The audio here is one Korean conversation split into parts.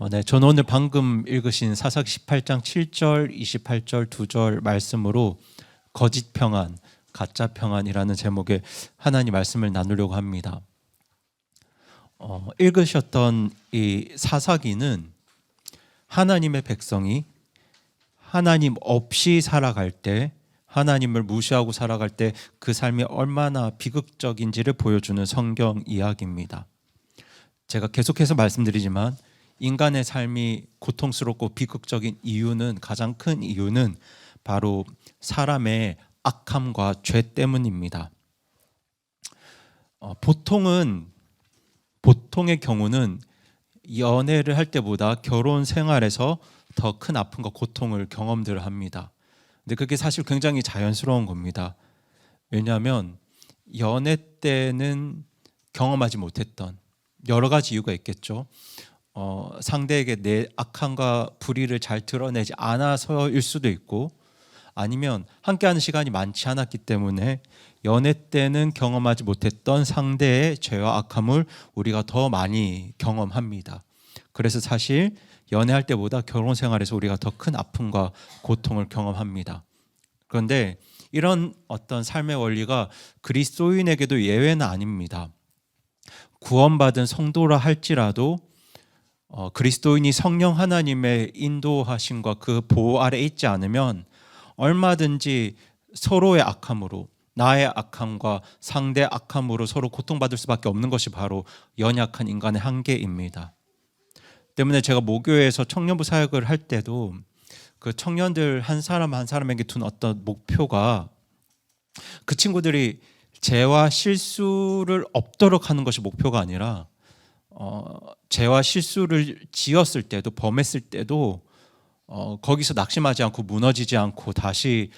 네, 저는 오늘 방금 읽으신 사사기 18장 7절, 28절 2절 말씀으로 거짓 평안, 가짜 평안이라는 제목의 하나님 말씀을 나누려고 합니다. 읽으셨던 이 사사기는 하나님의 백성이 하나님 없이 살아갈 때, 하나님을 무시하고 살아갈 때 그 삶이 얼마나 비극적인지를 보여주는 성경 이야기입니다. 제가 계속해서 말씀드리지만 인간의 삶이 고통스럽고 비극적인 이유는, 가장 큰 이유는 바로 사람의 악함과 죄 때문입니다. 보통의 경우는 연애를 할 때보다 결혼 생활에서 더 큰 아픔과 고통을 경험들을 합니다. 근데 그게 사실 굉장히 자연스러운 겁니다. 왜냐하면 연애 때는 경험하지 못했던 여러 가지 이유가 있겠죠. 상대에게 내 악함과 불의를 잘 드러내지 않아서일 수도 있고, 아니면 함께하는 시간이 많지 않았기 때문에 연애 때는 경험하지 못했던 상대의 죄와 악함을 우리가 더 많이 경험합니다. 그래서 사실 연애할 때보다 결혼 생활에서 우리가 더 큰 아픔과 고통을 경험합니다. 그런데 이런 어떤 삶의 원리가 그리스도인에게도 예외는 아닙니다. 구원받은 성도라 할지라도 그리스도인이 성령 하나님의 인도하심과 그 보호 아래 있지 않으면 얼마든지 서로의 악함으로, 나의 악함과 상대의 악함으로 서로 고통받을 수밖에 없는 것이 바로 연약한 인간의 한계입니다. 때문에 제가 모교에서 청년부 사역을 할 때도 그 청년들 한 사람 한 사람에게 둔 어떤 목표가, 그 친구들이 죄와 실수를 없도록 하는 것이 목표가 아니라 죄와 실수를 지었을 때도, 범했을 때도 거기서 낙심하지 않고 무너지지 않고 다시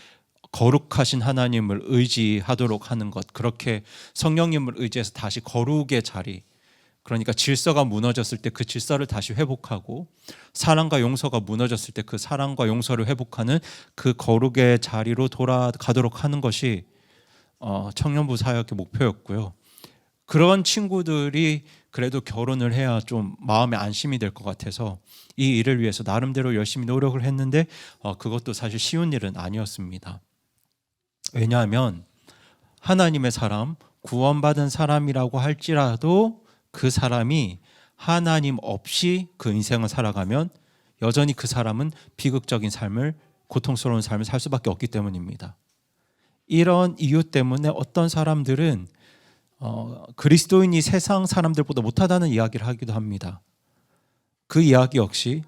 거룩하신 하나님을 의지하도록 하는 것, 그렇게 성령님을 의지해서 다시 거룩의 자리, 그러니까 질서가 무너졌을 때 그 질서를 다시 회복하고, 사랑과 용서가 무너졌을 때 그 사랑과 용서를 회복하는 그 거룩의 자리로 돌아가도록 하는 것이 청년부 사역의 목표였고요. 그런 친구들이 그래도 결혼을 해야 좀 마음에 안심이 될 것 같아서 이 일을 위해서 나름대로 열심히 노력을 했는데 그것도 사실 쉬운 일은 아니었습니다. 왜냐하면 하나님의 사람, 구원받은 사람이라고 할지라도 그 사람이 하나님 없이 그 인생을 살아가면 여전히 그 사람은 비극적인 삶을, 고통스러운 삶을 살 수밖에 없기 때문입니다. 이런 이유 때문에 어떤 사람들은 그리스도인이 세상 사람들보다 못하다는 이야기를 하기도 합니다. 그 이야기 역시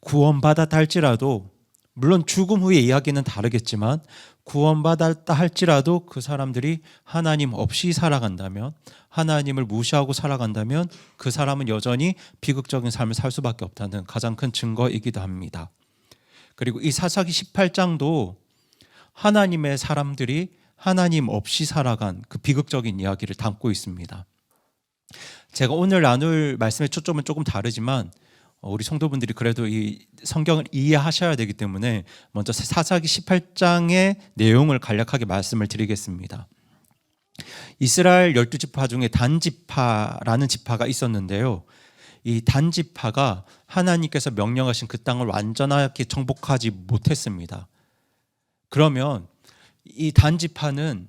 구원받았다 할지라도, 물론 죽음 후의 이야기는 다르겠지만 구원받았다 할지라도 그 사람들이 하나님 없이 살아간다면, 하나님을 무시하고 살아간다면 그 사람은 여전히 비극적인 삶을 살 수밖에 없다는 가장 큰 증거이기도 합니다. 그리고 이 사사기 18장도 하나님의 사람들이 하나님 없이 살아간 그 비극적인 이야기를 담고 있습니다. 제가 오늘 나눌 말씀의 초점은 조금 다르지만 우리 성도분들이 그래도 이 성경을 이해하셔야 되기 때문에 먼저 사사기 18장의 내용을 간략하게 말씀을 드리겠습니다. 이스라엘 12지파 중에 단지파라는 지파가 있었는데요. 이 단지파가 하나님께서 명령하신 그 땅을 완전하게 정복하지 못했습니다. 그러면 이 단지파는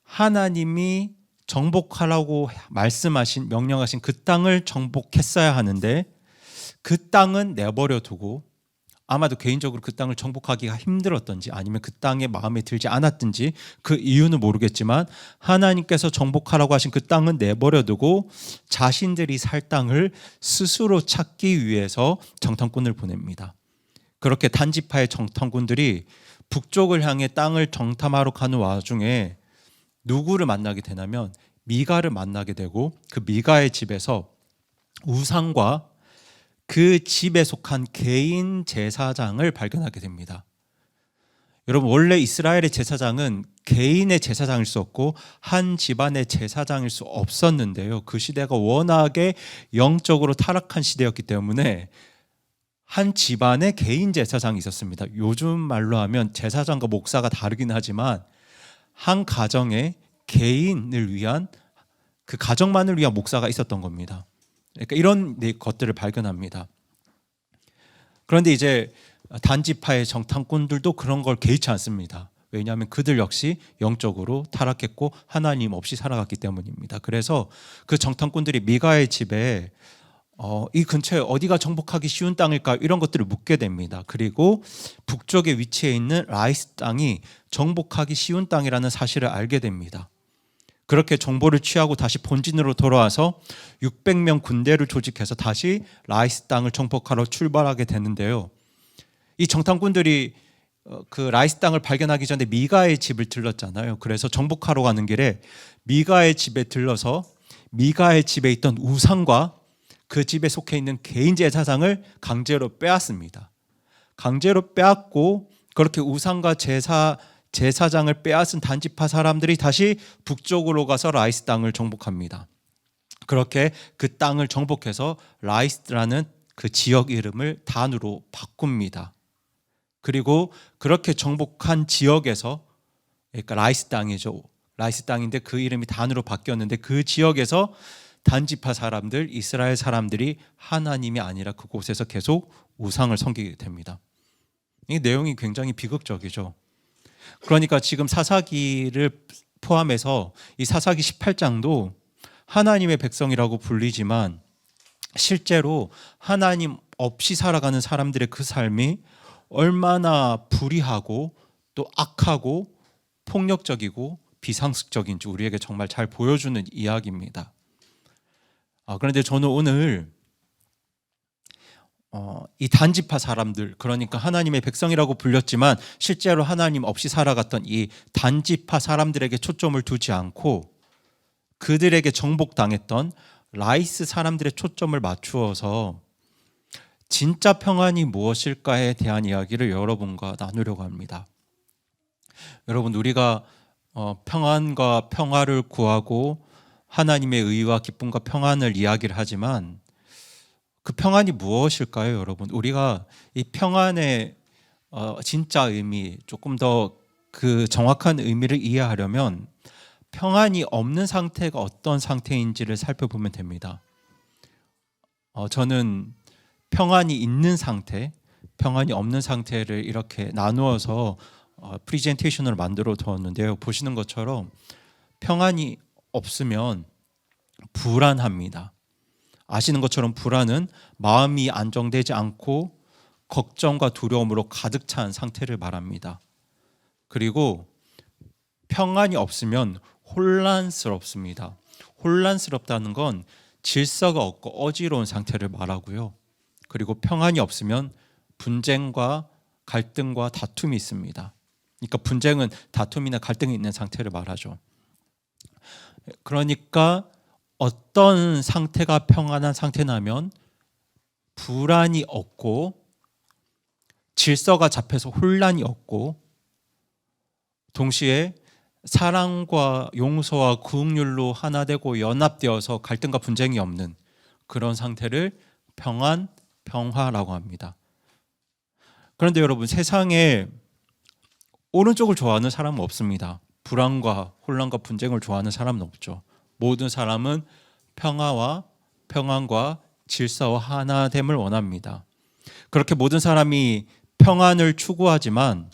하나님이 정복하라고 말씀하신, 명령하신 그 땅을 정복했어야 하는데 그 땅은 내버려 두고, 아마도 개인적으로 그 땅을 정복하기가 힘들었던지 아니면 그 땅에 마음에 들지 않았든지 그 이유는 모르겠지만 하나님께서 정복하라고 하신 그 땅은 내버려 두고 자신들이 살 땅을 스스로 찾기 위해서 정탐꾼을 보냅니다. 그렇게 단지파의 정탐꾼들이 북쪽을 향해 땅을 정탐하러 가는 와중에 누구를 만나게 되냐면 미가를 만나게 되고, 그 미가의 집에서 우상과 그 집에 속한 개인 제사장을 발견하게 됩니다. 여러분, 원래 이스라엘의 제사장은 개인의 제사장일 수 없고 한 집안의 제사장일 수 없었는데요. 그 시대가 워낙에 영적으로 타락한 시대였기 때문에 한 집안에 개인 제사장이 있었습니다. 요즘 말로 하면 제사장과 목사가 다르긴 하지만 한 가정에 개인을 위한, 그 가정만을 위한 목사가 있었던 겁니다. 그러니까 이런 것들을 발견합니다. 그런데 이제 단지파의 정탐꾼들도 그런 걸 개의치 않습니다. 왜냐하면 그들 역시 영적으로 타락했고 하나님 없이 살아갔기 때문입니다. 그래서 그 정탐꾼들이 미가의 집에 이 근처에 어디가 정복하기 쉬운 땅일까 이런 것들을 묻게 됩니다. 그리고 북쪽에 위치해 있는 라이스 땅이 정복하기 쉬운 땅이라는 사실을 알게 됩니다. 그렇게 정보를 취하고 다시 본진으로 돌아와서 600명 군대를 조직해서 다시 라이스 땅을 정복하러 출발하게 되는데요. 이 정탐꾼들이 그 라이스 땅을 발견하기 전에 미가의 집을 들렀잖아요. 그래서 정복하러 가는 길에 미가의 집에 들러서 미가의 집에 있던 우상과 그 집에 속해 있는 개인 제사장을 강제로 빼앗습니다. 강제로 빼앗고 그렇게 우상과 제사장을 빼앗은 단지파 사람들이 다시 북쪽으로 가서 라이스 땅을 정복합니다. 그렇게 그 땅을 정복해서 라이스라는 그 지역 이름을 단으로 바꿉니다. 그리고 그렇게 정복한 지역에서, 그러니까 라이스 땅이죠. 라이스 땅인데 그 이름이 단으로 바뀌었는데 그 지역에서 단지파 사람들, 이스라엘 사람들이 하나님이 아니라 그곳에서 계속 우상을 섬기게 됩니다. 이 내용이 굉장히 비극적이죠. 그러니까 지금 사사기를 포함해서 이 사사기 18장도 하나님의 백성이라고 불리지만 실제로 하나님 없이 살아가는 사람들의 그 삶이 얼마나 불의하고 또 악하고 폭력적이고 비상식적인지 우리에게 정말 잘 보여주는 이야기입니다. 그런데 저는 오늘 이 단지파 사람들, 그러니까 하나님의 백성이라고 불렸지만 실제로 하나님 없이 살아갔던 이 단지파 사람들에게 초점을 두지 않고 그들에게 정복당했던 라이스 사람들의 초점을 맞추어서 진짜 평안이 무엇일까에 대한 이야기를 여러분과 나누려고 합니다. 여러분, 우리가 평안과 평화를 구하고 하나님의 의와 기쁨과 평안을 이야기를 하지만 그 평안이 무엇일까요, 여러분? 우리가 이 평안의 진짜 의미, 조금 더 그 정확한 의미를 이해하려면 평안이 없는 상태가 어떤 상태인지를 살펴보면 됩니다. 저는 평안이 있는 상태, 평안이 없는 상태를 이렇게 나누어서 프리젠테이션을 만들어 두었는데요. 보시는 것처럼 평안이 없으면 불안합니다. 아시는 것처럼 불안은 마음이 안정되지 않고 걱정과 두려움으로 가득 찬 상태를 말합니다. 그리고 평안이 없으면 혼란스럽습니다. 혼란스럽다는 건 질서가 없고 어지러운 상태를 말하고요. 그리고 평안이 없으면 분쟁과 갈등과 다툼이 있습니다. 그러니까 분쟁은 다툼이나 갈등이 있는 상태를 말하죠. 그러니까 어떤 상태가 평안한 상태냐면 불안이 없고 질서가 잡혀서 혼란이 없고 동시에 사랑과 용서와 긍휼로 하나 되고 연합되어서 갈등과 분쟁이 없는 그런 상태를 평안, 평화라고 합니다. 그런데 여러분, 세상에 오른쪽을 좋아하는 사람은 없습니다. 불안과 혼란과 분쟁을 좋아하는 사람은 없죠. 모든 사람은 평화와 평안과 질서와 하나됨을 원합니다. 그렇게 모든 사람이 평안을 추구하지만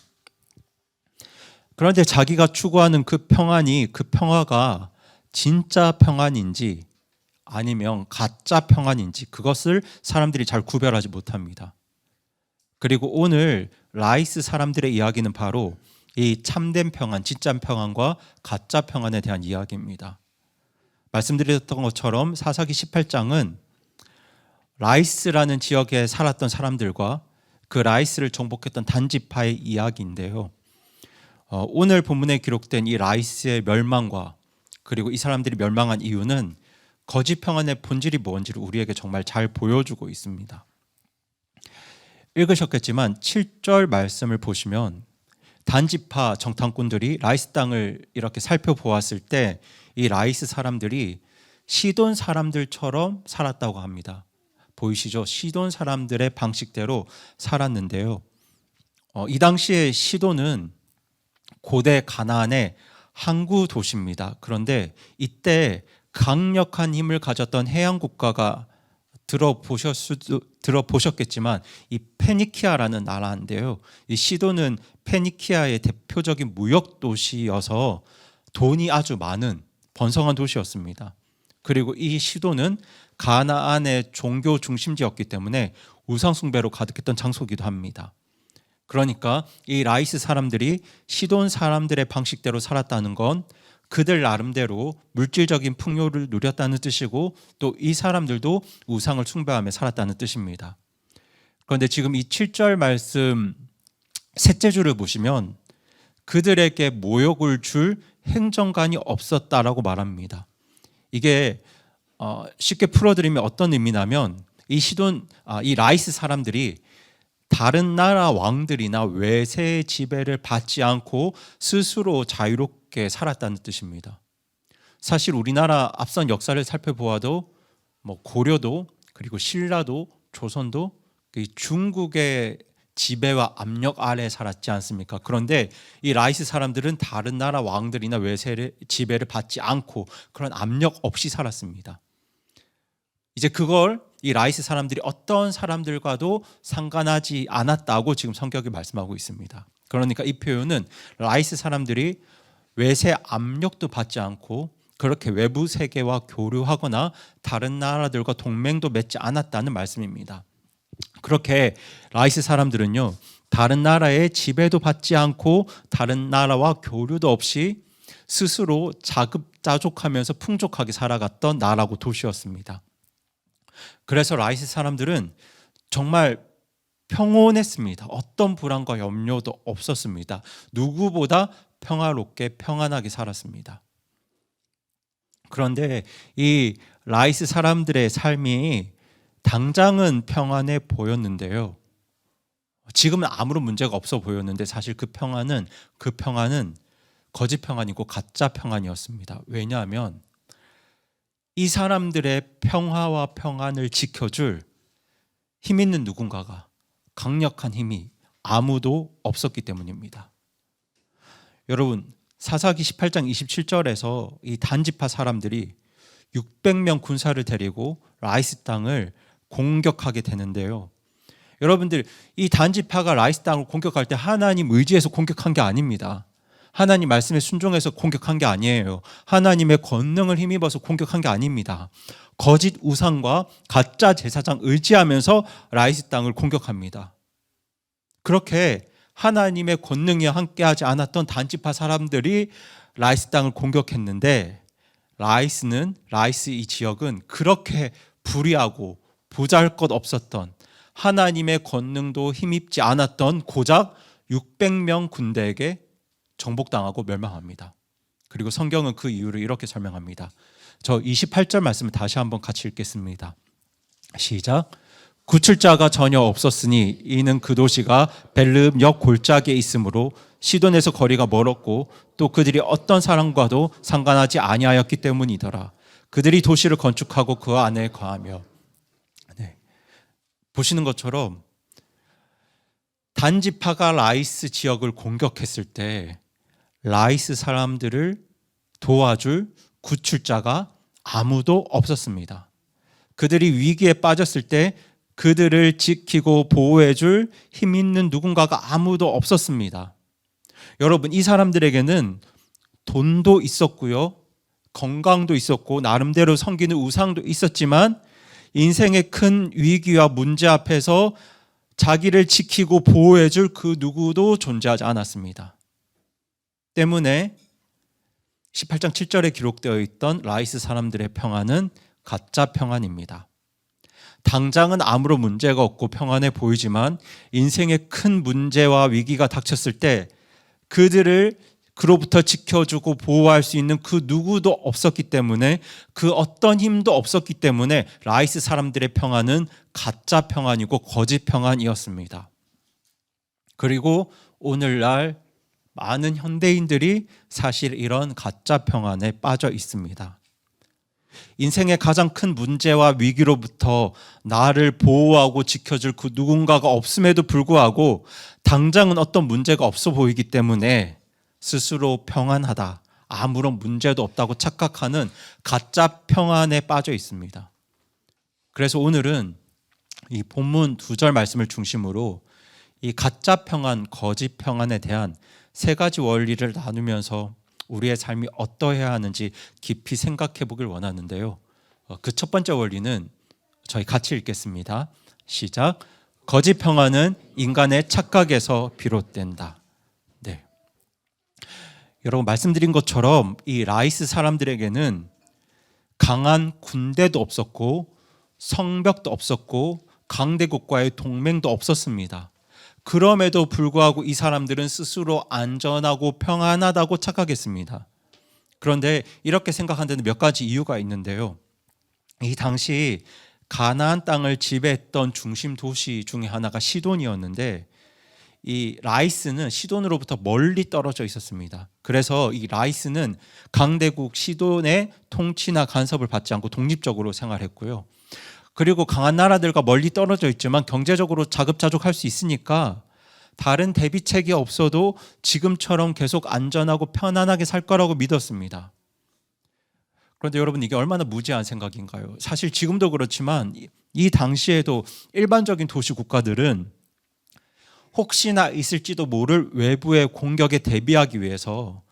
그런데 자기가 추구하는 그 평안이, 그 평화가 진짜 평안인지 아니면 가짜 평안인지 그것을 사람들이 잘 구별하지 못합니다. 그리고 오늘 라이스 사람들의 이야기는 바로 이 참된 평안, 진짜 평안과 가짜 평안에 대한 이야기입니다. 말씀드렸던 것처럼 사사기 18장은 라이스라는 지역에 살았던 사람들과 그 라이스를 정복했던 단지파의 이야기인데요. 오늘 본문에 기록된 이 라이스의 멸망과 그리고 이 사람들이 멸망한 이유는 거짓 평안의 본질이 뭔지를 우리에게 정말 잘 보여주고 있습니다. 읽으셨겠지만 7절 말씀을 보시면 단지파 정탐꾼들이 라이스 땅을 이렇게 살펴보았을 때 이 라이스 사람들이 시돈 사람들처럼 살았다고 합니다. 보이시죠? 시돈 사람들의 방식대로 살았는데요. 이 당시에 시돈은 고대 가나안의 항구 도시입니다. 그런데 이때 강력한 힘을 가졌던 해양 국가가 들어보셨겠지만 이 페니키아라는 나라인데요. 이 시돈은 페니키아의 대표적인 무역 도시여서 돈이 아주 많은 번성한 도시였습니다. 그리고 이 시돈은 가나안의 종교 중심지였기 때문에 우상 숭배로 가득했던 장소이기도 합니다. 그러니까 이 라이스 사람들이 시돈 사람들의 방식대로 살았다는 건 그들 나름대로 물질적인 풍요를 누렸다는 뜻이고 또 이 사람들도 우상을 숭배하며 살았다는 뜻입니다. 그런데 지금 이 7절 말씀 셋째 줄을 보시면 그들에게 모욕을 줄 행정관이 없었다라고 말합니다. 이게 쉽게 풀어드리면 어떤 의미냐면 이 라이스 사람들이 다른 나라 왕들이나 외세의 지배를 받지 않고 스스로 자유롭게 살았다는 뜻입니다. 사실 우리나라 앞선 역사를 살펴보아도 고려도 그리고 신라도 조선도 중국의 지배와 압력 아래 살았지 않습니까? 그런데 이 라이스 사람들은 다른 나라 왕들이나 외세의 지배를 받지 않고 그런 압력 없이 살았습니다. 이제 그걸 이 라이스 사람들이 어떤 사람들과도 상관하지 않았다고 지금 성경이 말씀하고 있습니다. 그러니까 이 표현은 라이스 사람들이 외세 압력도 받지 않고 그렇게 외부 세계와 교류하거나 다른 나라들과 동맹도 맺지 않았다는 말씀입니다. 그렇게 라이스 사람들은요, 다른 나라의 지배도 받지 않고 다른 나라와 교류도 없이 스스로 자급자족하면서 풍족하게 살아갔던 나라고 도시였습니다. 그래서 라이스 사람들은 정말 평온했습니다. 어떤 불안과 염려도 없었습니다. 누구보다 평화롭게 평안하게 살았습니다. 그런데 이 라이스 사람들의 삶이 당장은 평안해 보였는데요. 지금은 아무런 문제가 없어 보였는데 사실 그 평안은 거짓 평안이고 가짜 평안이었습니다. 왜냐하면 이 사람들의 평화와 평안을 지켜줄 힘 있는 누군가가, 강력한 힘이 아무도 없었기 때문입니다. 여러분, 사사기 18장 27절에서 이 단지파 사람들이 600명 군사를 데리고 라이스 땅을 공격하게 되는데요. 여러분들, 이 단지파가 라이스 땅을 공격할 때 하나님 의지해서 공격한 게 아닙니다. 하나님 말씀에 순종해서 공격한 게 아니에요. 하나님의 권능을 힘입어서 공격한 게 아닙니다. 거짓 우상과 가짜 제사장 의지하면서 라이스 땅을 공격합니다. 그렇게 하나님의 권능이 함께하지 않았던 단지파 사람들이 라이스 땅을 공격했는데 라이스 이 지역은 그렇게 불의하고 보잘것없었던 하나님의 권능도 힘입지 않았던 고작 600명 군대에게 정복당하고 멸망합니다. 그리고 성경은 그 이유를 이렇게 설명합니다. 저 28절 말씀을 다시 한번 같이 읽겠습니다. 시작. 구출자가 전혀 없었으니 이는 그 도시가 벨르읍역 골짜기에 있으므로 시돈에서 거리가 멀었고 또 그들이 어떤 사람과도 상관하지 아니하였기 때문이더라. 그들이 도시를 건축하고 그 안에 거하며. 네. 보시는 것처럼 단지파가 라이스 지역을 공격했을 때 라이스 사람들을 도와줄 구출자가 아무도 없었습니다. 그들이 위기에 빠졌을 때 그들을 지키고 보호해줄 힘 있는 누군가가 아무도 없었습니다. 여러분, 이 사람들에게는 돈도 있었고요, 건강도 있었고 나름대로 섬기는 우상도 있었지만 인생의 큰 위기와 문제 앞에서 자기를 지키고 보호해줄 그 누구도 존재하지 않았습니다. 때문에 18장 7절에 기록되어 있던 라이스 사람들의 평안은 가짜 평안입니다. 당장은 아무런 문제가 없고 평안해 보이지만 인생의 큰 문제와 위기가 닥쳤을 때 그들을 그로부터 지켜주고 보호할 수 있는 그 누구도 없었기 때문에, 그 어떤 힘도 없었기 때문에 라이스 사람들의 평안은 가짜 평안이고 거짓 평안이었습니다. 그리고 오늘날 많은 현대인들이 사실 이런 가짜 평안에 빠져 있습니다. 인생의 가장 큰 문제와 위기로부터 나를 보호하고 지켜줄 그 누군가가 없음에도 불구하고 당장은 어떤 문제가 없어 보이기 때문에 스스로 평안하다, 아무런 문제도 없다고 착각하는 가짜 평안에 빠져 있습니다. 그래서 오늘은 이 본문 2절 말씀을 중심으로 이 가짜 평안, 거짓 평안에 대한 3가지 원리를 나누면서 우리의 삶이 어떠해야 하는지 깊이 생각해 보길 원하는데요. 그 첫 번째 원리는 저희 같이 읽겠습니다. 시작. 거짓 평안은 인간의 착각에서 비롯된다. 네. 여러분 말씀드린 것처럼 이 라이스 사람들에게는 강한 군대도 없었고 성벽도 없었고 강대국과의 동맹도 없었습니다. 그럼에도 불구하고 이 사람들은 스스로 안전하고 평안하다고 착각했습니다. 그런데 이렇게 생각하는 데는 몇 가지 이유가 있는데요. 이 당시 가나안 땅을 지배했던 중심 도시 중에 하나가 시돈이었는데 이 라이스는 시돈으로부터 멀리 떨어져 있었습니다. 그래서 이 라이스는 강대국 시돈의 통치나 간섭을 받지 않고 독립적으로 생활했고요. 그리고 강한 나라들과 멀리 떨어져 있지만 경제적으로 자급자족할 수 있으니까 다른 대비책이 없어도 지금처럼 계속 안전하고 편안하게 살 거라고 믿었습니다. 그런데 여러분 이게 얼마나 무지한 생각인가요? 사실 지금도 그렇지만 이 당시에도 일반적인 도시 국가들은 혹시나 있을지도 모를 외부의 공격에 대비하기 위해서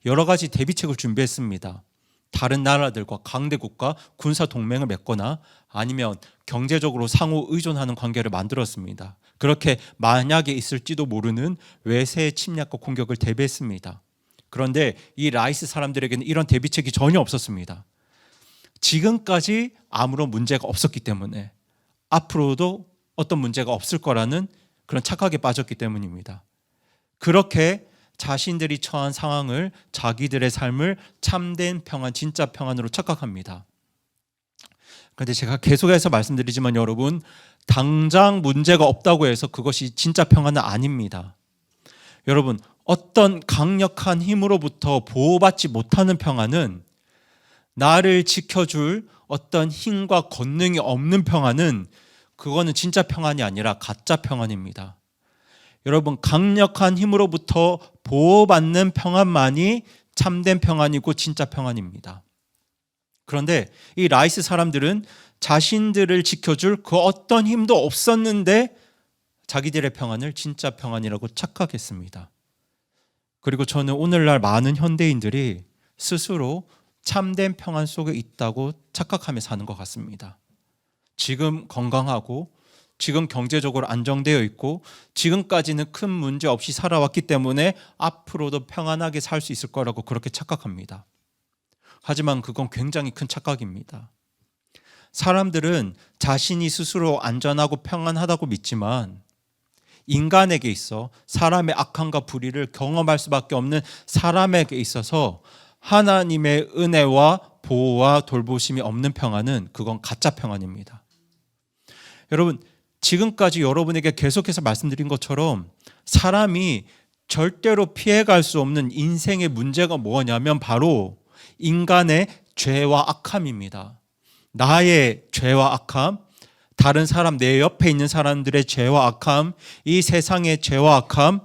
여러 가지 대비책을 준비했습니다. 다른 나라들과 강대국과 군사 동맹을 맺거나 아니면 경제적으로 상호 의존하는 관계를 만들었습니다. 그렇게 만약에 있을지도 모르는 외세의 침략과 공격을 대비했습니다. 그런데 이 라이스 사람들에게는 이런 대비책이 전혀 없었습니다. 지금까지 아무런 문제가 없었기 때문에 앞으로도 어떤 문제가 없을 거라는 그런 착각에 빠졌기 때문입니다. 그렇게 자신들이 처한 상황을 자기들의 삶을 참된 평안, 진짜 평안으로 착각합니다. 그런데 제가 계속해서 말씀드리지만 여러분 당장 문제가 없다고 해서 그것이 진짜 평안은 아닙니다. 여러분 어떤 강력한 힘으로부터 보호받지 못하는 평안은 나를 지켜줄 어떤 힘과 권능이 없는 평안은 그거는 진짜 평안이 아니라 가짜 평안입니다. 여러분 강력한 힘으로부터 보호받는 평안만이 참된 평안이고 진짜 평안입니다. 그런데 이 라이스 사람들은 자신들을 지켜줄 그 어떤 힘도 없었는데 자기들의 평안을 진짜 평안이라고 착각했습니다. 그리고 저는 오늘날 많은 현대인들이 스스로 참된 평안 속에 있다고 착각하며 사는 것 같습니다. 지금 건강하고 지금 경제적으로 안정되어 있고 지금까지는 큰 문제 없이 살아왔기 때문에 앞으로도 평안하게 살 수 있을 거라고 그렇게 착각합니다. 하지만 그건 굉장히 큰 착각입니다. 사람들은 자신이 스스로 안전하고 평안하다고 믿지만 인간에게 있어 사람의 악함과 불의를 경험할 수밖에 없는 사람에게 있어서 하나님의 은혜와 보호와 돌보심이 없는 평안은 그건 가짜 평안입니다. 여러분 지금까지 여러분에게 계속해서 말씀드린 것처럼 사람이 절대로 피해갈 수 없는 인생의 문제가 뭐냐면 바로 인간의 죄와 악함입니다. 나의 죄와 악함, 다른 사람 내 옆에 있는 사람들의 죄와 악함, 이 세상의 죄와 악함,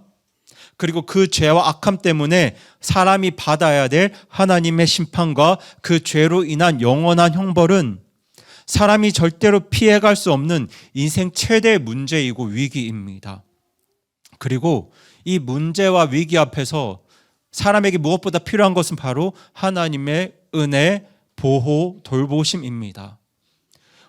그리고 그 죄와 악함 때문에 사람이 받아야 될 하나님의 심판과 그 죄로 인한 영원한 형벌은 사람이 절대로 피해갈 수 없는 인생 최대의 문제이고 위기입니다. 그리고 이 문제와 위기 앞에서 사람에게 무엇보다 필요한 것은 바로 하나님의 은혜, 보호, 돌보심입니다.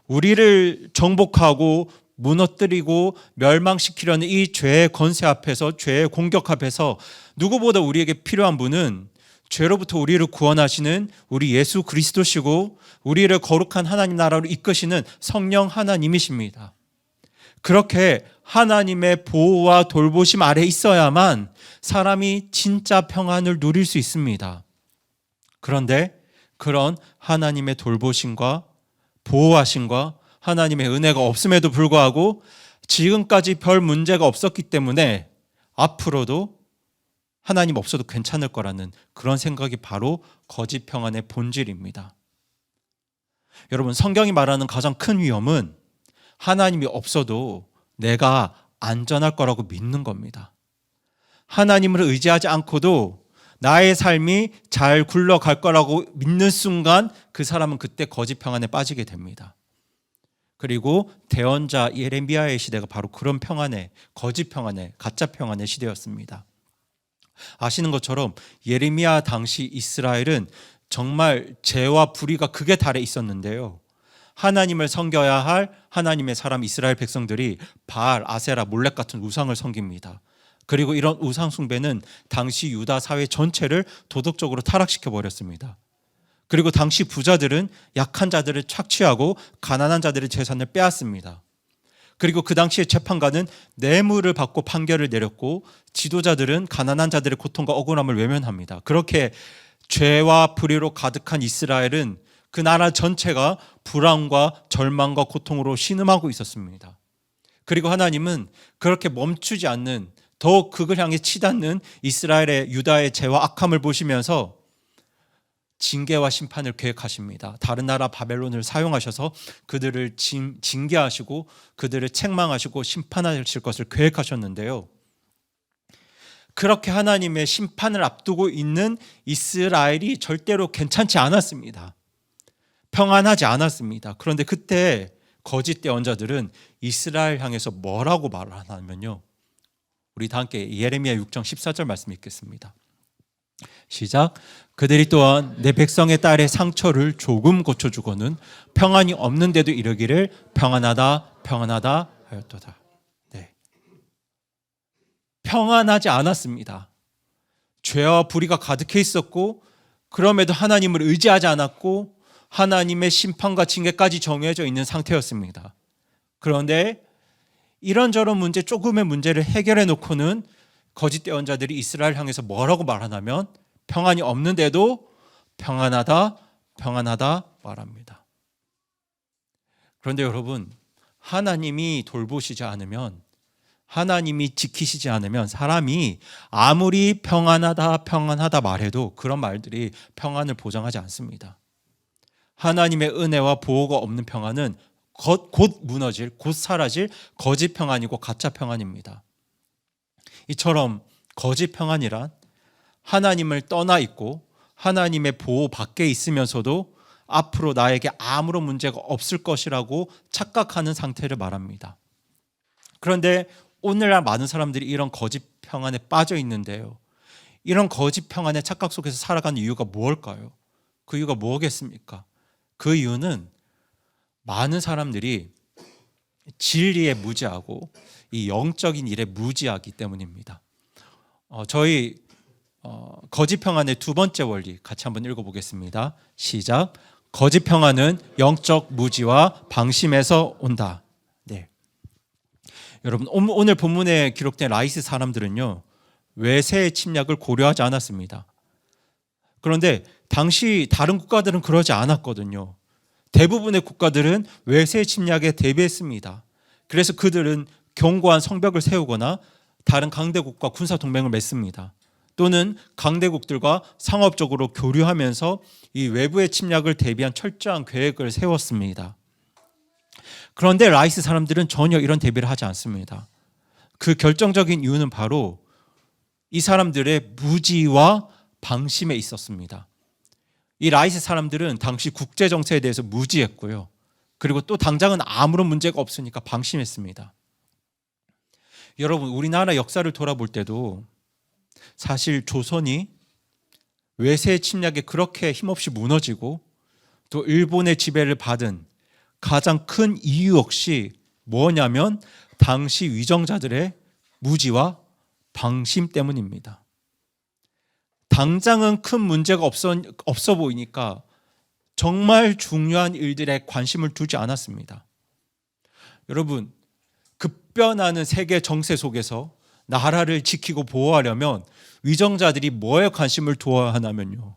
우리를 정복하고 무너뜨리고 멸망시키려는 이 죄의 권세 앞에서, 죄의 공격 앞에서 누구보다 우리에게 필요한 분은 죄로부터 우리를 구원하시는 우리 예수 그리스도시고 우리를 거룩한 하나님 나라로 이끄시는 성령 하나님이십니다. 그렇게 하나님의 보호와 돌보심 아래 있어야만 사람이 진짜 평안을 누릴 수 있습니다. 그런데 그런 하나님의 돌보심과 보호하심과 하나님의 은혜가 없음에도 불구하고 지금까지 별 문제가 없었기 때문에 앞으로도 하나님 없어도 괜찮을 거라는 그런 생각이 바로 거짓 평안의 본질입니다. 여러분 성경이 말하는 가장 큰 위험은 하나님이 없어도 내가 안전할 거라고 믿는 겁니다. 하나님을 의지하지 않고도 나의 삶이 잘 굴러갈 거라고 믿는 순간 그 사람은 그때 거짓 평안에 빠지게 됩니다. 그리고 대언자 예레미야의 시대가 바로 그런 평안의, 거짓 평안의, 가짜 평안의 시대였습니다. 아시는 것처럼 예레미야 당시 이스라엘은 정말 죄와 불의가 극에 달해 있었는데요. 하나님을 섬겨야 할 하나님의 사람 이스라엘 백성들이 바알, 아세라, 몰렉 같은 우상을 섬깁니다. 그리고 이런 우상 숭배는 당시 유다 사회 전체를 도덕적으로 타락시켜 버렸습니다. 그리고 당시 부자들은 약한 자들을 착취하고 가난한 자들의 재산을 빼앗습니다. 그리고 그 당시의 재판관은 뇌물을 받고 판결을 내렸고 지도자들은 가난한 자들의 고통과 억울함을 외면합니다. 그렇게 죄와 불의로 가득한 이스라엘은 그 나라 전체가 불안과 절망과 고통으로 신음하고 있었습니다. 그리고 하나님은 그렇게 멈추지 않는, 더욱 극을 향해 치닫는 이스라엘의, 유다의 죄와 악함을 보시면서 징계와 심판을 계획하십니다. 다른 나라 바벨론을 사용하셔서 그들을 징계하시고 그들을 책망하시고 심판하실 것을 계획하셨는데요. 그렇게 하나님의 심판을 앞두고 있는 이스라엘이 절대로 괜찮지 않았습니다. 평안하지 않았습니다. 그런데 그때 거짓 대언자들은 이스라엘 향해서 뭐라고 말하냐면요, 우리 다 함께 예레미야 6장 14절 말씀 읽겠습니다. 시작. 그들이 또한 내 백성의 딸의 상처를 조금 고쳐주고는 평안이 없는데도 이르기를 평안하다 평안하다 하였도다. 네. 평안하지 않았습니다. 죄와 불의가 가득해 있었고, 그럼에도 하나님을 의지하지 않았고 하나님의 심판과 징계까지 정해져 있는 상태였습니다. 그런데 이런저런 문제, 조금의 문제를 해결해 놓고는 거짓 대언자들이 이스라엘 향해서 뭐라고 말하냐면 평안이 없는데도 평안하다 평안하다 말합니다. 그런데 여러분, 하나님이 돌보시지 않으면, 하나님이 지키시지 않으면 사람이 아무리 평안하다 평안하다 말해도 그런 말들이 평안을 보장하지 않습니다. 하나님의 은혜와 보호가 없는 평안은 곧 무너질, 곧 사라질 거짓 평안이고 가짜 평안입니다. 이처럼 거짓 평안이란 하나님을 떠나 있고 하나님의 보호 밖에 있으면서도 앞으로 나에게 아무런 문제가 없을 것이라고 착각하는 상태를 말합니다. 그런데 오늘날 많은 사람들이 이런 거짓 평안에 빠져 있는데요, 이런 거짓 평안의 착각 속에서 살아가는 이유가 무엇일까요? 그 이유가 뭐겠습니까? 그 이유는 많은 사람들이 진리에 무지하고 이 영적인 일에 무지하기 때문입니다. 저희 거짓 평안의 두 번째 원리 같이 한번 읽어보겠습니다. 시작. 거짓 평안은 영적 무지와 방심에서 온다. 네. 여러분, 오늘 본문에 기록된 라이스 사람들은요, 외세의 침략을 고려하지 않았습니다. 그런데 당시 다른 국가들은 그러지 않았거든요. 대부분의 국가들은 외세 침략에 대비했습니다. 그래서 그들은 견고한 성벽을 세우거나 다른 강대국과 군사 동맹을 맺습니다. 또는 강대국들과 상업적으로 교류하면서 이 외부의 침략을 대비한 철저한 계획을 세웠습니다. 그런데 라이스 사람들은 전혀 이런 대비를 하지 않습니다. 그 결정적인 이유는 바로 이 사람들의 무지와 방심에 있었습니다. 이 라이스 사람들은 당시 국제 정세에 대해서 무지했고요. 그리고 또 당장은 아무런 문제가 없으니까 방심했습니다. 여러분, 우리나라 역사를 돌아볼 때도 사실 조선이 외세 침략에 그렇게 힘없이 무너지고 또 일본의 지배를 받은 가장 큰 이유 역시 뭐냐면 당시 위정자들의 무지와 방심 때문입니다. 당장은 큰 문제가 없어 보이니까 정말 중요한 일들에 관심을 두지 않았습니다. 여러분, 급변하는 세계 정세 속에서 나라를 지키고 보호하려면 위정자들이 뭐에 관심을 두어야 하냐면요,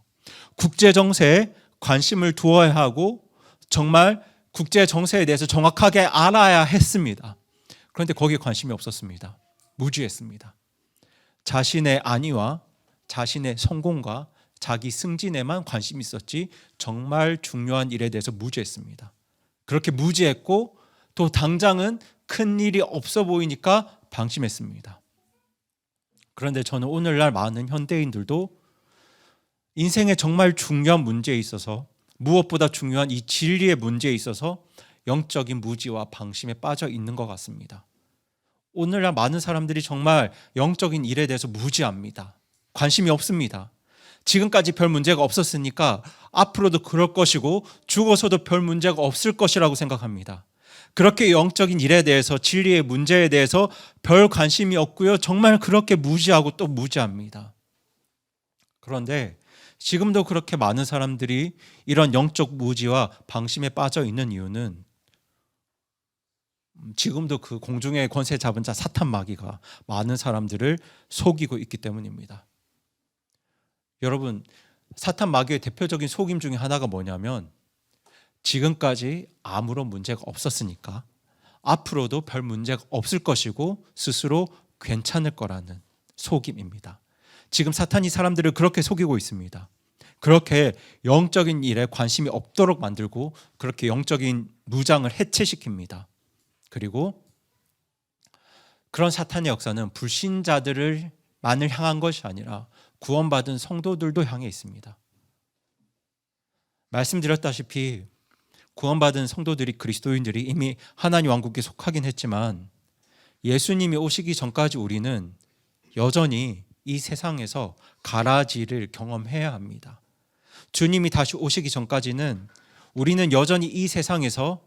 국제 정세에 관심을 두어야 하고 정말 국제 정세에 대해서 정확하게 알아야 했습니다. 그런데 거기에 관심이 없었습니다. 무지했습니다. 자신의 안위와 자신의 성공과 자기 승진에만 관심이 있었지 정말 중요한 일에 대해서 무지했습니다. 그렇게 무지했고 또 당장은 큰 일이 없어 보이니까 방심했습니다. 그런데 저는 오늘날 많은 현대인들도 인생의 정말 중요한 문제에 있어서, 무엇보다 중요한 이 진리의 문제에 있어서 영적인 무지와 방심에 빠져 있는 것 같습니다. 오늘날 많은 사람들이 정말 영적인 일에 대해서 무지합니다. 관심이 없습니다. 지금까지 별 문제가 없었으니까 앞으로도 그럴 것이고 죽어서도 별 문제가 없을 것이라고 생각합니다. 그렇게 영적인 일에 대해서, 진리의 문제에 대해서 별 관심이 없고요. 정말 그렇게 무지하고 또 무지합니다. 그런데 지금도 그렇게 많은 사람들이 이런 영적 무지와 방심에 빠져 있는 이유는 지금도 그 공중의 권세 잡은 자 사탄 마귀가 많은 사람들을 속이고 있기 때문입니다. 여러분, 사탄 마귀의 대표적인 속임 중에 하나가 뭐냐면 지금까지 아무런 문제가 없었으니까 앞으로도 별 문제가 없을 것이고 스스로 괜찮을 거라는 속임입니다. 지금 사탄이 사람들을 그렇게 속이고 있습니다. 그렇게 영적인 일에 관심이 없도록 만들고 그렇게 영적인 무장을 해체시킵니다. 그리고 그런 사탄의 역사는 불신자들을 만을 향한 것이 아니라 구원받은 성도들도 향해 있습니다. 말씀드렸다시피 구원받은 성도들이, 그리스도인들이 이미 하나님 왕국에 속하긴 했지만 예수님이 오시기 전까지 우리는 여전히 이 세상에서 가라지를 경험해야 합니다. 주님이 다시 오시기 전까지는 우리는 여전히 이 세상에서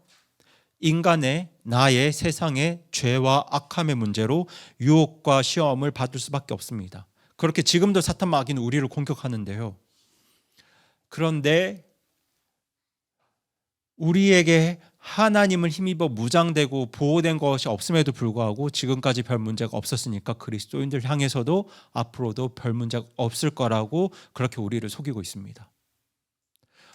인간의, 나의, 세상의 죄와 악함의 문제로 유혹과 시험을 받을 수밖에 없습니다. 그렇게 지금도 사탄 마귀는 우리를 공격하는데요. 그런데 우리에게 하나님을 힘입어 무장되고 보호된 것이 없음에도 불구하고 지금까지 별 문제가 없었으니까 그리스도인들 향해서도 앞으로도 별 문제가 없을 거라고 그렇게 우리를 속이고 있습니다.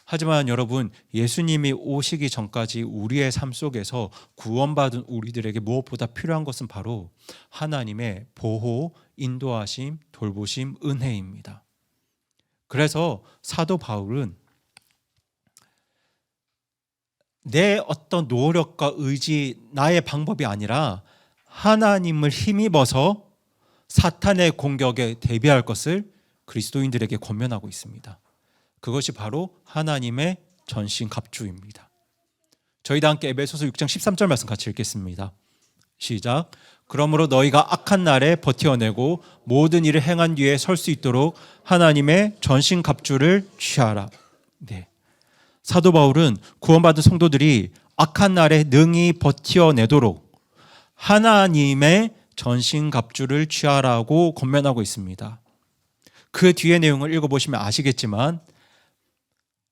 하지만 여러분, 예수님이 오시기 전까지 우리의 삶 속에서 구원받은 우리들에게 무엇보다 필요한 것은 바로 하나님의 보호, 인도하심, 돌보심, 은혜입니다. 그래서 사도 바울은 내 어떤 노력과 의지, 나의 방법이 아니라 하나님을 힘입어서 사탄의 공격에 대비할 것을 그리스도인들에게 권면하고 있습니다. 그것이 바로 하나님의 전신갑주입니다. 저희 다 함께 에베소서 6장 13절 말씀 같이 읽겠습니다. 시작. 그러므로 너희가 악한 날에 버텨내고 모든 일을 행한 뒤에 설 수 있도록 하나님의 전신갑주를 취하라. 네. 사도 바울은 구원받은 성도들이 악한 날에 능히 버텨내도록 하나님의 전신갑주를 취하라고 권면하고 있습니다. 그 뒤의 내용을 읽어보시면 아시겠지만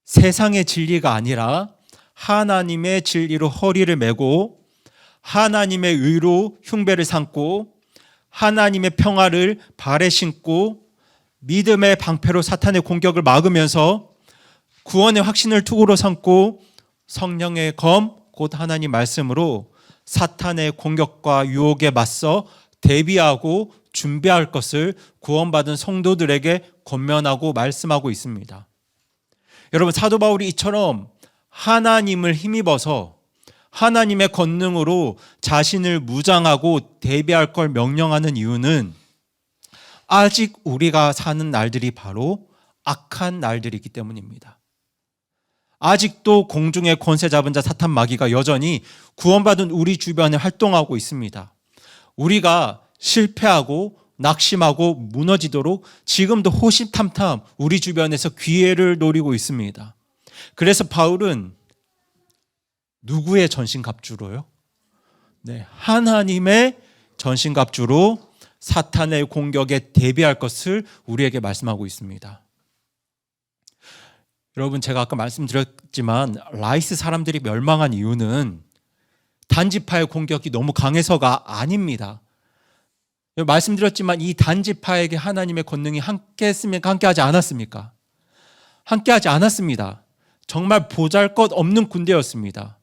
세상의 진리가 아니라 하나님의 진리로 허리를 메고 하나님의 의로 흉배를 삼고 하나님의 평화를 발에 신고 믿음의 방패로 사탄의 공격을 막으면서 구원의 확신을 투구로 삼고 성령의 검, 곧 하나님 말씀으로 사탄의 공격과 유혹에 맞서 대비하고 준비할 것을 구원받은 성도들에게 권면하고 말씀하고 있습니다. 여러분, 사도 바울이 이처럼 하나님을 힘입어서 하나님의 권능으로 자신을 무장하고 대비할 걸 명령하는 이유는 아직 우리가 사는 날들이 바로 악한 날들이기 때문입니다. 아직도 공중의 권세 잡은 자 사탄 마귀가 여전히 구원받은 우리 주변에 활동하고 있습니다. 우리가 실패하고 낙심하고 무너지도록 지금도 호시탐탐 우리 주변에서 기회를 노리고 있습니다. 그래서 바울은 누구의 전신갑주로요? 네, 하나님의 전신갑주로 사탄의 공격에 대비할 것을 우리에게 말씀하고 있습니다. 여러분, 제가 아까 말씀드렸지만 라이스 사람들이 멸망한 이유는 단지파의 공격이 너무 강해서가 아닙니다. 말씀드렸지만 이 단지파에게 하나님의 권능이 함께했습니까? 함께하지 않았습니까? 함께하지 않았습니다. 정말 보잘것없는 군대였습니다.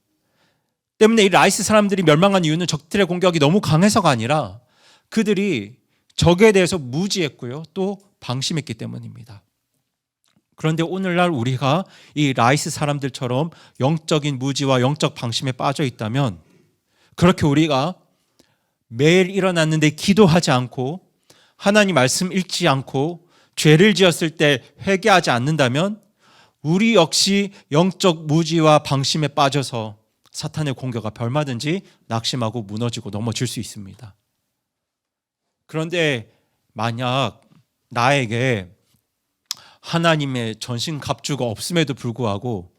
때문에 이 라이스 사람들이 멸망한 이유는 적들의 공격이 너무 강해서가 아니라 그들이 적에 대해서 무지했고요, 또 방심했기 때문입니다. 그런데 오늘날 우리가 이 라이스 사람들처럼 영적인 무지와 영적 방심에 빠져 있다면, 그렇게 우리가 매일 일어났는데 기도하지 않고 하나님 말씀 읽지 않고 죄를 지었을 때 회개하지 않는다면 우리 역시 영적 무지와 방심에 빠져서 사탄의 공격 앞에 얼마든지 낙심하고 무너지고 넘어질 수 있습니다. 그런데 만약 나에게 하나님의 전신갑주가 없음에도 불구하고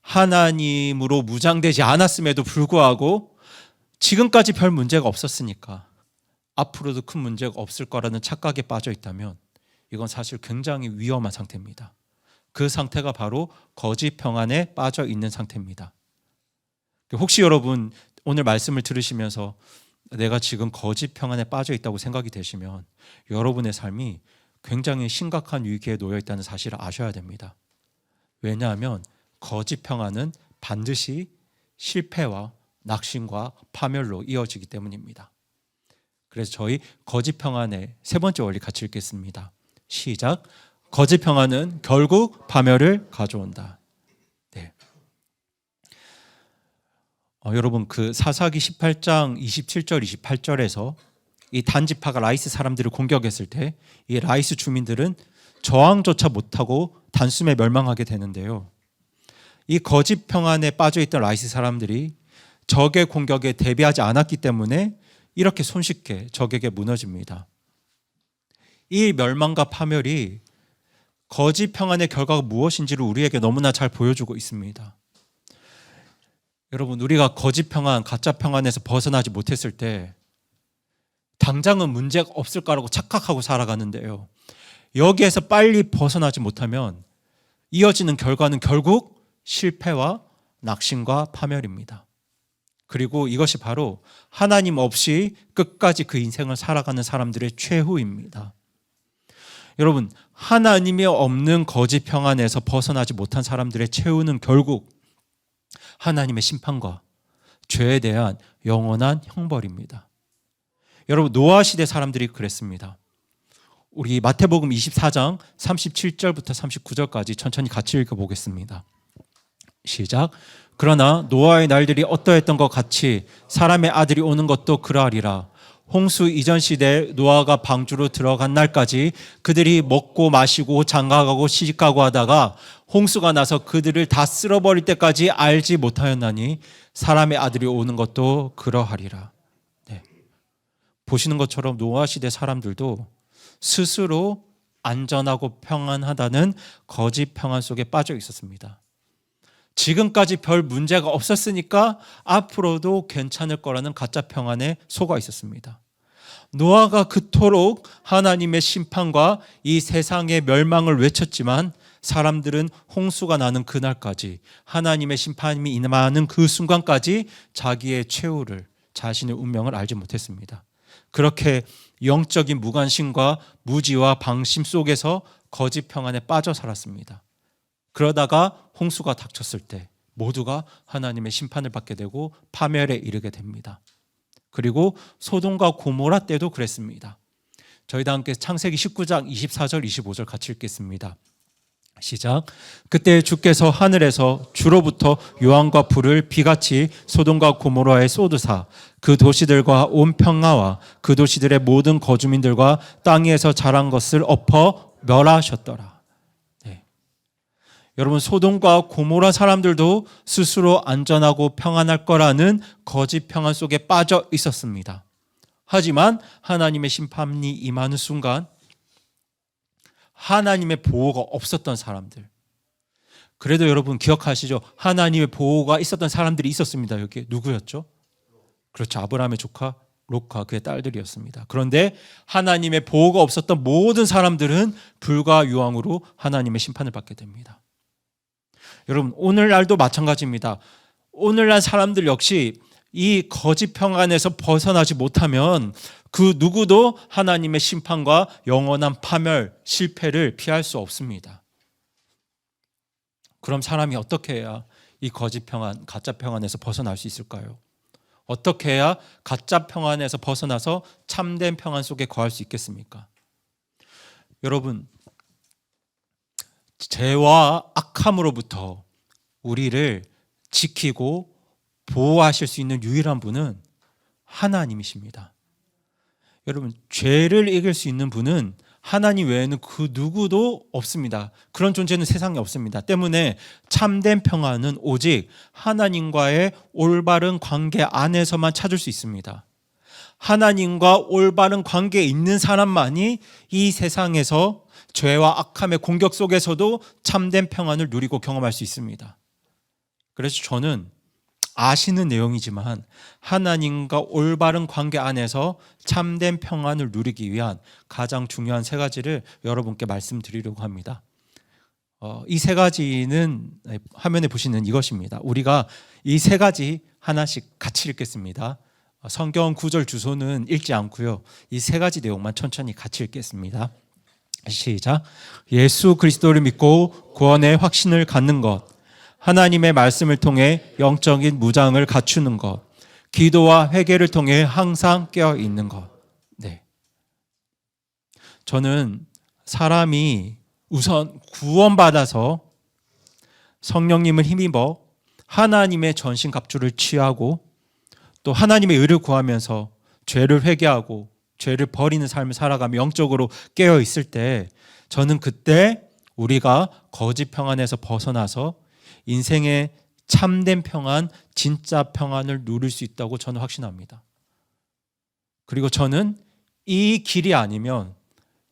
하나님으로 무장되지 않았음에도 불구하고 지금까지 별 문제가 없었으니까 앞으로도 큰 문제가 없을 거라는 착각에 빠져 있다면 이건 사실 굉장히 위험한 상태입니다. 그 상태가 바로 거짓 평안에 빠져 있는 상태입니다. 혹시 여러분 오늘 말씀을 들으시면서 내가 지금 거짓 평안에 빠져 있다고 생각이 되시면 여러분의 삶이 굉장히 심각한 위기에 놓여 있다는 사실을 아셔야 됩니다. 왜냐하면 거짓 평안은 반드시 실패와 낙심과 파멸로 이어지기 때문입니다. 그래서 저희 거짓 평안의 세 번째 원리 같이 읽겠습니다. 시작. 거짓 평안은 결국 파멸을 가져온다. 네. 여러분 그 사사기 18장 27절 28절에서 이 단지파가 라이스 사람들을 공격했을 때 이 라이스 주민들은 저항조차 못하고 단숨에 멸망하게 되는데요. 이 거짓 평안에 빠져있던 라이스 사람들이 적의 공격에 대비하지 않았기 때문에 이렇게 손쉽게 적에게 무너집니다. 이 멸망과 파멸이 거짓 평안의 결과가 무엇인지를 우리에게 너무나 잘 보여주고 있습니다. 여러분 우리가 거짓 평안, 가짜 평안에서 벗어나지 못했을 때 당장은 문제가 없을 거라고 착각하고 살아가는데요. 여기에서 빨리 벗어나지 못하면 이어지는 결과는 결국 실패와 낙심과 파멸입니다. 그리고 이것이 바로 하나님 없이 끝까지 그 인생을 살아가는 사람들의 최후입니다. 여러분 하나님이 없는 거짓 평안에서 벗어나지 못한 사람들의 최후는 결국 하나님의 심판과 죄에 대한 영원한 형벌입니다. 여러분 노아 시대 사람들이 그랬습니다. 우리 마태복음 24장 37절부터 39절까지 천천히 같이 읽어보겠습니다. 시작. 그러나 노아의 날들이 어떠했던 것 같이 사람의 아들이 오는 것도 그러하리라. 홍수 이전 시대에 노아가 방주로 들어간 날까지 그들이 먹고 마시고 장가가고 시집가고 하다가 홍수가 나서 그들을 다 쓸어버릴 때까지 알지 못하였나니 사람의 아들이 오는 것도 그러하리라. 네. 보시는 것처럼 노아 시대 사람들도 스스로 안전하고 평안하다는 거짓 평안 속에 빠져 있었습니다. 지금까지 별 문제가 없었으니까 앞으로도 괜찮을 거라는 가짜 평안에 속아 있었습니다. 노아가 그토록 하나님의 심판과 이 세상의 멸망을 외쳤지만 사람들은 홍수가 나는 그날까지 하나님의 심판이 임하는 그 순간까지 자기의 최후를 자신의 운명을 알지 못했습니다. 그렇게 영적인 무관심과 무지와 방심 속에서 거짓 평안에 빠져 살았습니다. 그러다가 홍수가 닥쳤을 때 모두가 하나님의 심판을 받게 되고 파멸에 이르게 됩니다. 그리고 소돔과 고모라 때도 그랬습니다. 저희 다 함께 창세기 19장 24절 25절 같이 읽겠습니다. 시작. 그때 주께서 하늘에서 주로부터 요한과 불을 비같이 소돔과 고모라에 쏟으사 그 도시들과 온 평화와 그 도시들의 모든 거주민들과 땅 위에서 자란 것을 엎어 멸하셨더라. 네. 여러분 소돔과 고모라 사람들도 스스로 안전하고 평안할 거라는 거짓 평안 속에 빠져 있었습니다. 하지만 하나님의 심판이 임하는 순간 하나님의 보호가 없었던 사람들. 그래도 여러분 기억하시죠? 하나님의 보호가 있었던 사람들이 있었습니다. 여기 누구였죠? 그렇죠. 아브라함의 조카 롯과 그의 딸들이었습니다. 그런데 하나님의 보호가 없었던 모든 사람들은 불과 유황으로 하나님의 심판을 받게 됩니다. 여러분 오늘날도 마찬가지입니다. 오늘날 사람들 역시 이 거짓 평안에서 벗어나지 못하면 그 누구도 하나님의 심판과 영원한 파멸, 실패를 피할 수 없습니다. 그럼 사람이 어떻게 해야 이 거짓 평안, 가짜 평안에서 벗어날 수 있을까요? 어떻게 해야 가짜 평안에서 벗어나서 참된 평안 속에 거할 수 있겠습니까? 여러분, 죄와 악함으로부터 우리를 지키고 보호하실 수 있는 유일한 분은 하나님이십니다. 여러분, 죄를 이길 수 있는 분은 하나님 외에는 그 누구도 없습니다. 그런 존재는 세상에 없습니다. 때문에 참된 평안은 오직 하나님과의 올바른 관계 안에서만 찾을 수 있습니다. 하나님과 올바른 관계에 있는 사람만이 이 세상에서 죄와 악함의 공격 속에서도 참된 평안을 누리고 경험할 수 있습니다. 그래서 저는 아시는 내용이지만 하나님과 올바른 관계 안에서 참된 평안을 누리기 위한 가장 중요한 세 가지를 여러분께 말씀드리려고 합니다. 이 세 가지는 화면에 보시는 이것입니다. 우리가 이 세 가지 하나씩 같이 읽겠습니다. 성경 구절 주소는 읽지 않고요. 이 세 가지 내용만 천천히 같이 읽겠습니다. 시작. 예수 그리스도를 믿고 구원의 확신을 갖는 것, 하나님의 말씀을 통해 영적인 무장을 갖추는 것, 기도와 회개를 통해 항상 깨어 있는 것. 네. 저는 사람이 우선 구원받아서 성령님을 힘입어 하나님의 전신갑주를 취하고 또 하나님의 의를 구하면서 죄를 회개하고 죄를 버리는 삶을 살아가며 영적으로 깨어 있을 때 저는 그때 우리가 거짓 평안에서 벗어나서 인생의 참된 평안, 진짜 평안을 누릴 수 있다고 저는 확신합니다. 그리고 저는 이 길이 아니면,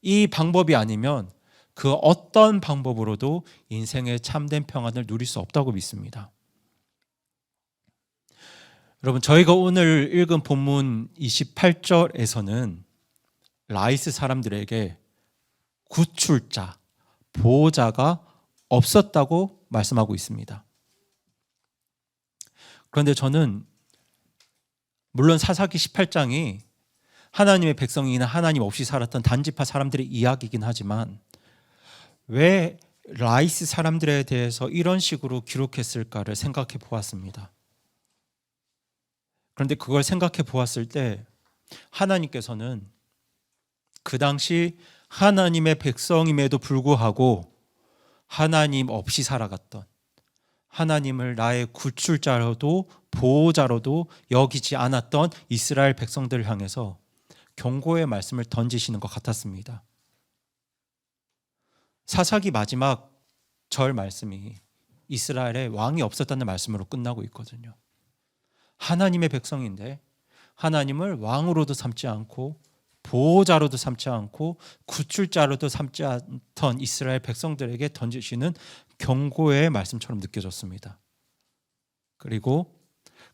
이 방법이 아니면 그 어떤 방법으로도 인생의 참된 평안을 누릴 수 없다고 믿습니다. 여러분, 저희가 오늘 읽은 본문 28절에서는 라이스 사람들에게 구출자, 보호자가 없었다고 말씀하고 있습니다. 그런데 저는 물론 사사기 18장이 하나님의 백성이나 하나님 없이 살았던 단지파 사람들의 이야기이긴 하지만 왜 라이스 사람들에 대해서 이런 식으로 기록했을까를 생각해 보았습니다. 그런데 그걸 생각해 보았을 때 하나님께서는 그 당시 하나님의 백성임에도 불구하고 하나님 없이 살아갔던, 하나님을 나의 구출자로도 보호자로도 여기지 않았던 이스라엘 백성들을 향해서 경고의 말씀을 던지시는 것 같았습니다. 사사기 마지막 절 말씀이 이스라엘에 왕이 없었다는 말씀으로 끝나고 있거든요. 하나님의 백성인데 하나님을 왕으로도 삼지 않고 보호자로도 삼지 않고 구출자로도 삼지 않던 이스라엘 백성들에게 던지시는 경고의 말씀처럼 느껴졌습니다. 그리고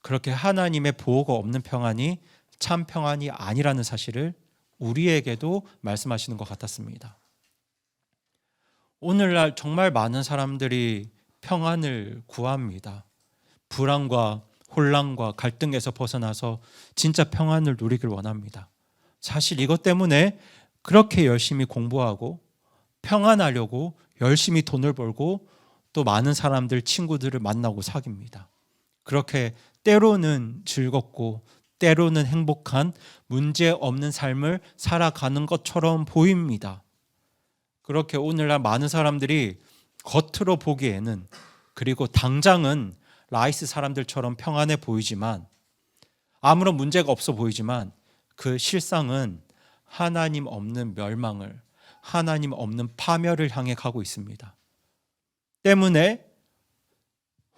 그렇게 하나님의 보호가 없는 평안이 참 평안이 아니라는 사실을 우리에게도 말씀하시는 것 같았습니다. 오늘날 정말 많은 사람들이 평안을 구합니다. 불안과 혼란과 갈등에서 벗어나서 진짜 평안을 누리길 원합니다. 사실 이것 때문에 그렇게 열심히 공부하고 평안하려고 열심히 돈을 벌고 또 많은 사람들, 친구들을 만나고 사귑니다. 그렇게 때로는 즐겁고 때로는 행복한 문제 없는 삶을 살아가는 것처럼 보입니다. 그렇게 오늘날 많은 사람들이 겉으로 보기에는, 그리고 당장은 라이스 사람들처럼 평안해 보이지만, 아무런 문제가 없어 보이지만 그 실상은 하나님 없는 멸망을, 하나님 없는 파멸을 향해 가고 있습니다. 때문에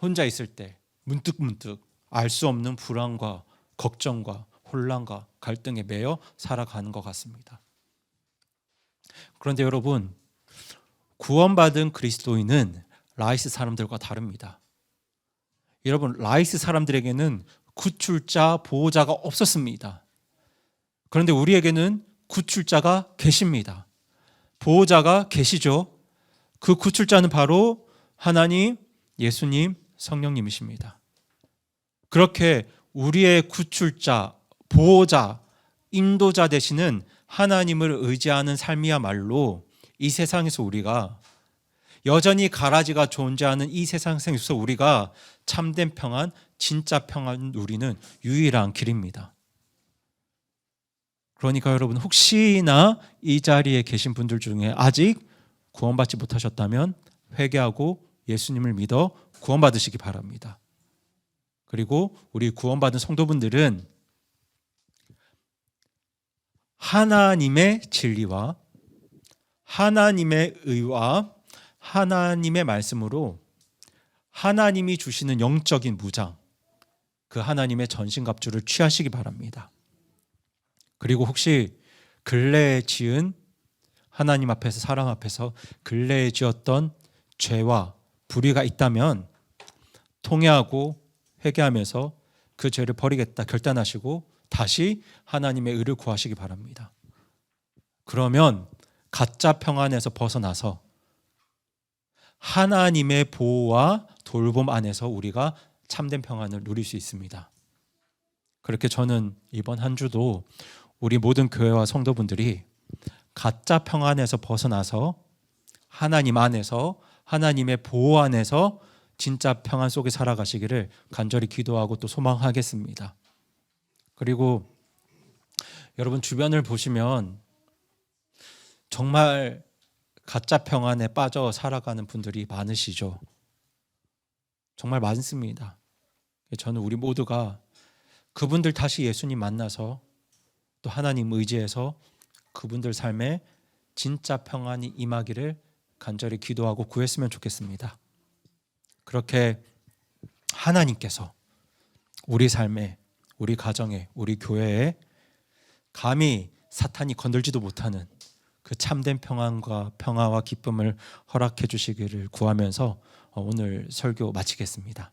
혼자 있을 때 문득문득 알 수 없는 불안과 걱정과 혼란과 갈등에 매여 살아가는 것 같습니다. 그런데 여러분, 구원받은 그리스도인은 라이스 사람들과 다릅니다. 여러분, 라이스 사람들에게는 구출자, 보호자가 없었습니다. 그런데 우리에게는 구출자가 계십니다. 보호자가 계시죠. 그 구출자는 바로 하나님, 예수님, 성령님이십니다. 그렇게 우리의 구출자, 보호자, 인도자 되시는 하나님을 의지하는 삶이야말로 이 세상에서 우리가, 여전히 가라지가 존재하는 이 세상 속에서 우리가 참된 평안, 진짜 평안을 누리는 유일한 길입니다. 그러니까 여러분, 혹시나 이 자리에 계신 분들 중에 아직 구원받지 못하셨다면 회개하고 예수님을 믿어 구원받으시기 바랍니다. 그리고 우리 구원받은 성도분들은 하나님의 진리와 하나님의 의와 하나님의 말씀으로 하나님이 주시는 영적인 무장, 그 하나님의 전신갑주를 취하시기 바랍니다. 그리고 혹시 근래에 지은, 하나님 앞에서, 사랑 앞에서 근래에 지었던 죄와 불의가 있다면 통회하고 회개하면서 그 죄를 버리겠다 결단하시고 다시 하나님의 의를 구하시기 바랍니다. 그러면 가짜 평안에서 벗어나서 하나님의 보호와 돌봄 안에서 우리가 참된 평안을 누릴 수 있습니다. 그렇게 저는 이번 한 주도 우리 모든 교회와 성도분들이 가짜 평안에서 벗어나서 하나님 안에서, 하나님의 보호 안에서 진짜 평안 속에 살아가시기를 간절히 기도하고 또 소망하겠습니다. 그리고 여러분 주변을 보시면 정말 가짜 평안에 빠져 살아가는 분들이 많으시죠. 정말 많습니다. 저는 우리 모두가 그분들 다시 예수님 만나서 또 하나님 의지해서 그분들 삶에 진짜 평안이 임하기를 간절히 기도하고 구했으면 좋겠습니다. 그렇게 하나님께서 우리 삶에, 우리 가정에, 우리 교회에 감히 사탄이 건들지도 못하는 그 참된 평안과 평화와 기쁨을 허락해 주시기를 구하면서 오늘 설교 마치겠습니다.